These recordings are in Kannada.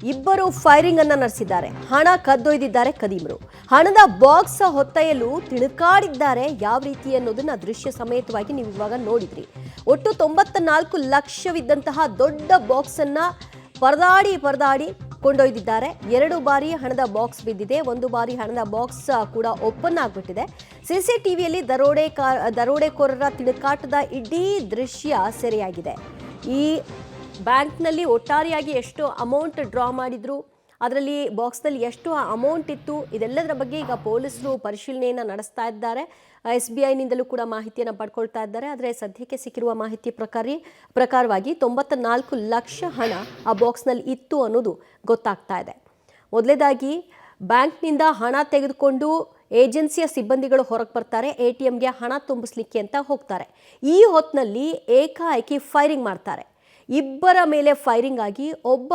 ಇಬ್ಬರು ಫೈರಿಂಗ್ ಅನ್ನ ನಡೆಸಿದ್ದಾರೆ. ಹಣ ಕದ್ದೊಯ್ದಿದ್ದಾರೆ ಕದೀಮರು. ಹಣದ ಬಾಕ್ಸ್ ಹೊತ್ತೆಯಲು ತಿಳುಕಾಡಿದ್ದಾರೆ. ಯಾವ ರೀತಿ ಅನ್ನೋದನ್ನ ದೃಶ್ಯ ಸಮೇತವಾಗಿ ನೀವು ಇವಾಗ ನೋಡಿದ್ರಿ. ಒಟ್ಟು 94 ಲಕ್ಷವಿದ್ದಂತಹ ದೊಡ್ಡ ಬಾಕ್ಸ್ ಅನ್ನ ಪರದಾಡಿ ಕೊಂಡೊಯ್ದಿದ್ದಾರೆ. 2 ಬಾರಿ ಹಣದ ಬಾಕ್ಸ್ ಬಿದ್ದಿದೆ. 1 ಬಾರಿ ಹಣದ ಬಾಕ್ಸ್ ಕೂಡ ಓಪನ್ ಆಗಿಬಿಟ್ಟಿದೆ. ಸಿಸಿಟಿವಿಯಲ್ಲಿ ದರೋಡೆಕೋರರ ತಿಳುಕಾಟದ ಇಡೀ ದೃಶ್ಯ ಸೆರೆಯಾಗಿದೆ. ಈ ಬ್ಯಾಂಕ್ನಲ್ಲಿ ಒಟ್ಟಾರೆಯಾಗಿ ಎಷ್ಟು ಅಮೌಂಟ್ ಡ್ರಾ ಮಾಡಿದ್ರು, ಅದರಲ್ಲಿ ಬಾಕ್ಸ್ನಲ್ಲಿ ಎಷ್ಟು ಅಮೌಂಟ್ ಇತ್ತು, ಇದೆಲ್ಲದರ ಬಗ್ಗೆ ಈಗ ಪೊಲೀಸರು ಪರಿಶೀಲನೆಯನ್ನು ನಡೆಸ್ತಾ ಇದ್ದಾರೆ. SBIನಿಂದಲೂ ಕೂಡ ಮಾಹಿತಿಯನ್ನು ಪಡ್ಕೊಳ್ತಾ ಇದ್ದಾರೆ. ಆದರೆ ಸದ್ಯಕ್ಕೆ ಸಿಕ್ಕಿರುವ ಮಾಹಿತಿ ಪ್ರಕಾರವಾಗಿ 94 ಲಕ್ಷ ಹಣ ಆ ಬಾಕ್ಸ್ನಲ್ಲಿ ಇತ್ತು ಅನ್ನೋದು ಗೊತ್ತಾಗ್ತಾ ಇದೆ. ಮೊದಲೇದಾಗಿ ಬ್ಯಾಂಕ್ನಿಂದ ಹಣ ತೆಗೆದುಕೊಂಡು ಏಜೆನ್ಸಿಯ ಸಿಬ್ಬಂದಿಗಳು ಹೊರಗೆ ಬರ್ತಾರೆ. ATMಗೆ ಹಣ ತುಂಬಿಸ್ಲಿಕ್ಕೆ ಅಂತ ಹೋಗ್ತಾರೆ. ಈ ಹೊತ್ತಿನಲ್ಲಿ ಏಕಾಏಕಿ ಫೈರಿಂಗ್ ಮಾಡ್ತಾರೆ. ಇಬ್ಬರ ಮೇಲೆ ಫೈರಿಂಗ್ ಆಗಿ ಒಬ್ಬ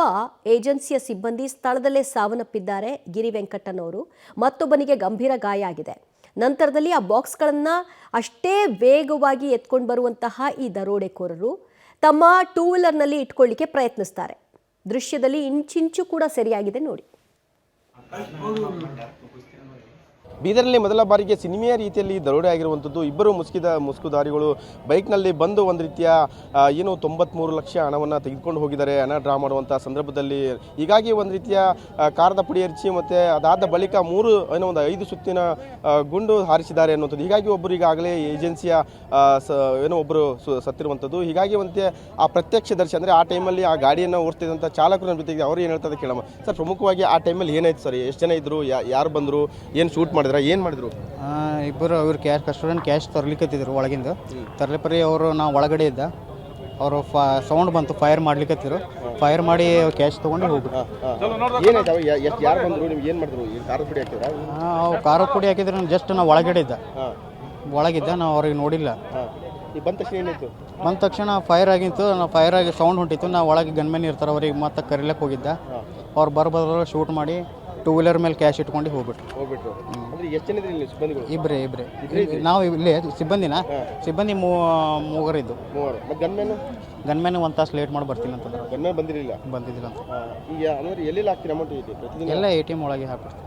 ಏಜೆನ್ಸಿಯ ಸಿಬ್ಬಂದಿ ಸ್ಥಳದಲ್ಲೇ ಸಾವನ್ನಪ್ಪಿದ್ದಾರೆ, ಗಿರಿ ವೆಂಕಟನವರು. ಮತ್ತೊಬ್ಬನಿಗೆ ಗಂಭೀರ ಗಾಯ ಆಗಿದೆ. ನಂತರದಲ್ಲಿ ಆ ಬಾಕ್ಸ್ಗಳನ್ನು ಅಷ್ಟೇ ವೇಗವಾಗಿ ಎತ್ಕೊಂಡು ಬರುವಂತಹ ಈ ದರೋಡೆಕೋರರು ತಮ್ಮ 2 ವೀಲರ್ನಲ್ಲಿ ಇಟ್ಕೊಳ್ಳಿಕ್ಕೆ ಪ್ರಯತ್ನಿಸ್ತಾರೆ. ದೃಶ್ಯದಲ್ಲಿ ಇಂಚಿಂಚು ಕೂಡ ಸರಿಯಾಗಿದೆ ನೋಡಿ. ಬೀದರ್ನಲ್ಲಿ ಮೊದಲ ಬಾರಿಗೆ ಸಿನಿಮೆಯ ರೀತಿಯಲ್ಲಿ ದರೋಡೆ ಆಗಿರುವಂಥದ್ದು. ಇಬ್ಬರು ಮುಸುಕುದಾರಿಗಳು ಬೈಕ್ನಲ್ಲಿ ಬಂದು ಒಂದು ರೀತಿಯ 93 ಲಕ್ಷ ಹಣವನ್ನು ತೆಗೆದುಕೊಂಡು ಹೋಗಿದ್ದಾರೆ. ಹಣ ಡ್ರಾ ಮಾಡುವಂಥ ಸಂದರ್ಭದಲ್ಲಿ ಹೀಗಾಗಿ ಒಂದು ರೀತಿಯ ಕಾರದ ಪುಡಿ ಹರಿಸಿ ಮತ್ತು ಅದಾದ ಬಳಿಕ 5 ಸುತ್ತಿನ ಗುಂಡು ಹಾರಿಸಿದ್ದಾರೆ ಅನ್ನುವಂಥದ್ದು. ಹೀಗಾಗಿ ಒಬ್ಬರು ಈಗಾಗಲೇ ಏಜೆನ್ಸಿಯ ಒಬ್ಬರು ಸತ್ತಿರುವಂಥದ್ದು. ಹೀಗಾಗಿ ಒಂದು ಆ ಪ್ರತ್ಯಕ್ಷದರ್ಶಿ ಅಂದರೆ ಆ ಟೈಮಲ್ಲಿ ಆ ಗಾಡಿಯನ್ನು ಓಡಿಸ್ತಿದ್ದಂಥ ಚಾಲಕರ ಜೊತೆಗೆ ಅವರು ಏನು ಹೇಳ್ತಾರೆ ಕೇಳಮ್ಮ. ಸರ್, ಪ್ರಮುಖವಾಗಿ ಆ ಟೈಮಲ್ಲಿ ಏನಾಯ್ತು ಸರ್? ಎಷ್ಟು ಜನ ಇದ್ರು, ಯಾರು ಬಂದರು, ಏನು ಶೂಟ್ ಮಾಡಿದ್ರು, ಏನು ಮಾಡಿದ್ರು? ಇಬ್ಬರು ಅವ್ರು ಕಸ್ಟಮರ್ ಕ್ಯಾಶ್ ತರ್ಲಿಕ್ಕತ್ತಿದ್ರು. ಒಳಗಿಂದ ತರಲಿಪರಿ ಅವರು ನಾವು ಒಳಗಡೆ ಇದ್ದ ಅವರು ಸೌಂಡ್ ಬಂತು, ಫೈರ್ ಮಾಡ್ಲಿಕ್ಕತ್ತಿದ್ರು. ಫೈರ್ ಮಾಡಿ ಕ್ಯಾಶ್ ತೊಗೊಂಡು ಹೋಗ್ಬಿಟ್ಟು. ಏನಾಯ್ತು? ಯಾರು ಬಂದರು? ನಿಮ್ಗೆ ಏನು ಮಾಡಿದ್ರು? ಖಾರದ ಪುಡಿ ಹಾಕಿದ್ರ? ಖಾರದ ಪುಡಿ ಹಾಕಿದ್ರೆ ಜಸ್ಟ್ ನಾವು ಒಳಗಡೆ ಇದ್ದ ಒಳಗಿದ್ದ ನಾವು ಅವ್ರಿಗೆ ನೋಡಿಲ್ಲ. ಬಂದ ತಕ್ಷಣ ಏನಾಯ್ತು? ಬಂದ ತಕ್ಷಣ ಫೈರ್ ಆಗಿತ್ತು. ನಾವು ಫೈರ್ ಆಗಿ ಸೌಂಡ್ ಹೊಂಟಿತ್ತು. ನಾವು ಒಳಗೆ ಗನ್ಮೆನ್ ಇರ್ತಾರೆ, ಅವ್ರಿಗೆ ಮತ್ತೆ ಕರಿಲಕ್ಕೆ ಹೋಗಿದ್ದ. ಅವ್ರು ಬರ್ಬದ್ರ ಶೂಟ್ ಮಾಡಿ 2 ವೀಲರ್ ಮೇಲೆ ಕ್ಯಾಶ್ ಇಟ್ಕೊಂಡು ಹೋಗ್ಬಿಟ್ರು. ಇಬ್ಬರೇ ನಾವು ಇಲ್ಲಿ ಸಿಬ್ಬಂದಿ ಮೂವರಿದ್ದು. ಗನ್ಮೇನ್ 1 ತಾಸು ಲೇಟ್ ಮಾಡಿ ಬರ್ತೀನಿ ಅಂತಂದ್ರೆ ಬಂದಿದ್ದಿಲ್ಲ ಅಂತ. ಎಲ್ಲ ATM ಒಳಗೆ ಹಾಕ್ಬಿಡ್ತೀವಿ.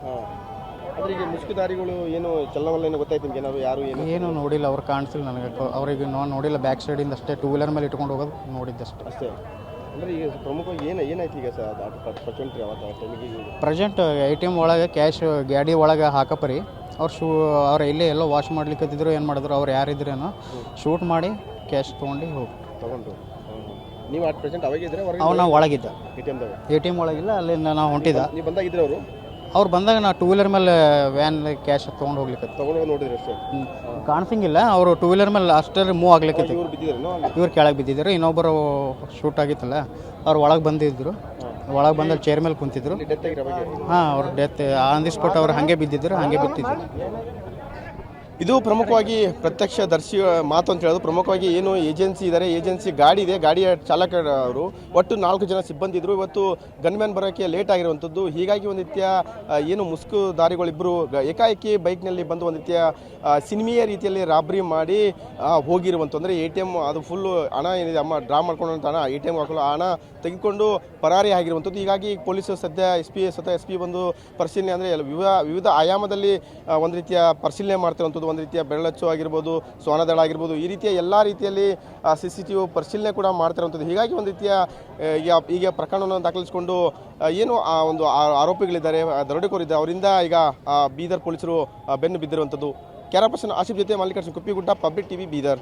ಈಗ ಮುಸುಕುದಾರಿಗಳು ಏನು ಚಲನವಲ್ಲ ಗೊತ್ತಾಯ್ತು ನಿಮ್ಗೆ? ಏನಾದ್ರು ಯಾರು ಏನು ನೋಡಿಲ್ಲ, ಅವ್ರು ಕಾಣಿಸಿಲ್ಲ ನನಗೆ. ಅವ್ರಿಗೆ ನಾನು ನೋಡಿಲ್ಲ. ಬ್ಯಾಕ್ ಸೈಡಿಂದ ಅಷ್ಟೇ 2 ವೀಲರ್ ಮೇಲೆ ಇಟ್ಕೊಂಡು ಹೋಗೋದು ನೋಡಿದ್ದಷ್ಟೇ. ಅಷ್ಟೇ. ಅಂದರೆ ಈಗ ಪ್ರಮುಖವಾಗಿ ಏನಾಯ್ತು ಈಗ ಸರ್? ಪ್ರೆಸೆಂಟ್ ATM ಒಳಗೆ ಕ್ಯಾಶ್ ಗಾಡಿ ಒಳಗೆ ಹಾಕಪರಿ ಅವ್ರು ಇಲ್ಲೇ ಎಲ್ಲೋ ವಾಶ್ ಮಾಡ್ಲಿಕ್ಕತ್ತಿದ್ರು. ಏನು ಮಾಡಿದ್ರು, ಅವ್ರು ಯಾರಿದ್ರೇನೋ ಶೂಟ್ ಮಾಡಿ ಕ್ಯಾಶ್ ತೊಗೊಂಡು ನೀವು ಅಟ್ ಪ್ರೆಸೆಂಟ್ ಅವಾಗಿದ್ರೆ ನಾವು ಒಳಗಿದ್ದ ATM ಒಳಗಿಲ್ಲ. ಅಲ್ಲಿಂದ ನಾವು ಹೊಂಟಿದ್ದ. ನೀವು ಬಂದಾಗಿದ್ರೆ ಅವ್ರು ಬಂದಾಗ ನಾವು 2 ವೀಲರ್ ಮೇಲೆ ವ್ಯಾನ್ ಕ್ಯಾಶ್ ತೊಗೊಂಡು ಹೋಗ್ಲಿಕ್ಕೆ ನೋಡಿದ್ರೆ ಅಷ್ಟೇ ಕಾಣಿಸಂಗಿಲ್ಲ. ಅವರು 2 ವೀಲರ್ ಮೇಲೆ ಅಷ್ಟೇ ಮೂವ್ ಆಗ್ಲಿಕ್ಕೆ ಇವ್ರು ಕೆಳಗೆ ಬಿದ್ದಿದ್ರು. ಇನ್ನೊಬ್ಬರು ಶೂಟ್ ಆಗಿತ್ತಲ್ಲ, ಅವ್ರು ಒಳಗೆ ಬಂದಿದ್ರು. ಒಳಗೆ ಬಂದಲ್ಲಿ ಚೇರ್ ಮೇಲೆ ಕುಂತಿದ್ರು. ಅವ್ರ ಡೆತ್ ಆನ್ ದಿ ಸ್ಪಾಟ್. ಅವ್ರು ಹಾಗೆ ಬಿದ್ದಿದ್ರು. ಇದು ಪ್ರಮುಖವಾಗಿ ಪ್ರತ್ಯಕ್ಷದರ್ಶಿ ಮಾತು ಅಂತ ಹೇಳೋದು. ಪ್ರಮುಖವಾಗಿ ಏನು ಏಜೆನ್ಸಿ ಇದ್ದಾರೆ, ಏಜೆನ್ಸಿ ಗಾಡಿ ಇದೆ, ಗಾಡಿಯ ಚಾಲಕರು ಒಟ್ಟು 4 ಜನ ಸಿಬ್ಬಂದಿ ಇದ್ರು. ಇವತ್ತು ಗನ್ಮ್ಯಾನ್ ಬರೋಕ್ಕೆ ಲೇಟ್ ಆಗಿರುವಂಥದ್ದು. ಹೀಗಾಗಿ ಒಂದು ರೀತಿಯ ಏನು ಮುಸುಕುದಾರಿಗಳಿಬ್ಬರು ಏಕಾಏಕಿ ಬೈಕ್ನಲ್ಲಿ ಬಂದು ಒಂದು ರೀತಿಯ ಸಿನಿಮೆಯ ರೀತಿಯಲ್ಲಿ ರಾಬ್ರಿ ಮಾಡಿ ಹೋಗಿರುವಂಥದ್ದು. ಅಂದರೆ ATM ಅದು ಫುಲ್ಲು ಹಣ ಏನಿದೆ ಅಮ್ಮ ಡ್ರಾ ಮಾಡ್ಕೊಂಡಂಥ ಹಣ ATM ಹಾಕಲು ಹಣ ತೆಗೆದುಕೊಂಡು ಪರಾರಿ ಆಗಿರುವಂಥದ್ದು. ಹೀಗಾಗಿ ಪೊಲೀಸರು ಸದ್ಯ SP ಬಂದು ಪರಿಶೀಲನೆ ಅಂದರೆ ವಿವಿಧ ಆಯಾಮದಲ್ಲಿ ಒಂದು ರೀತಿಯ ಪರಿಶೀಲನೆ ಮಾಡ್ತಿರುವಂಥದ್ದು. ಒಂದು ರೀತಿಯ ಬೆರಳಚ್ಚು ಆಗಿರ್ಬೋದು, ಶ್ವಾನದಳ ಆಗಿರ್ಬೋದು, ಈ ರೀತಿಯ ಎಲ್ಲ ರೀತಿಯಲ್ಲಿ CCTV ಪರಿಶೀಲನೆ ಕೂಡ ಮಾಡ್ತಿರುವಂಥದ್ದು. ಹೀಗಾಗಿ ಒಂದು ರೀತಿಯ ಈಗ ಪ್ರಕರಣವನ್ನು ದಾಖಲಿಸಿಕೊಂಡು ಏನು ಆ ಒಂದು ಆರೋಪಿಗಳಿದ್ದಾರೆ, ದರೋಡೆಕೋರಿದ್ದಾರೆ, ಅವರಿಂದ ಈಗ ಬೀದರ್ ಪೊಲೀಸರು ಬೆನ್ನು ಬಿದ್ದಿರುವಂಥದ್ದು. ಕ್ಯಾಮರಾ ಪರ್ಸನ್ ಆಸಿಫ್ ಜೊತೆ ಮಲ್ಲಿಕಾರ್ಜುನ್ ಕುಪ್ಪಿಗುಡ್ಡ, ಪಬ್ಲಿಕ್ TV, ಬೀದರ್.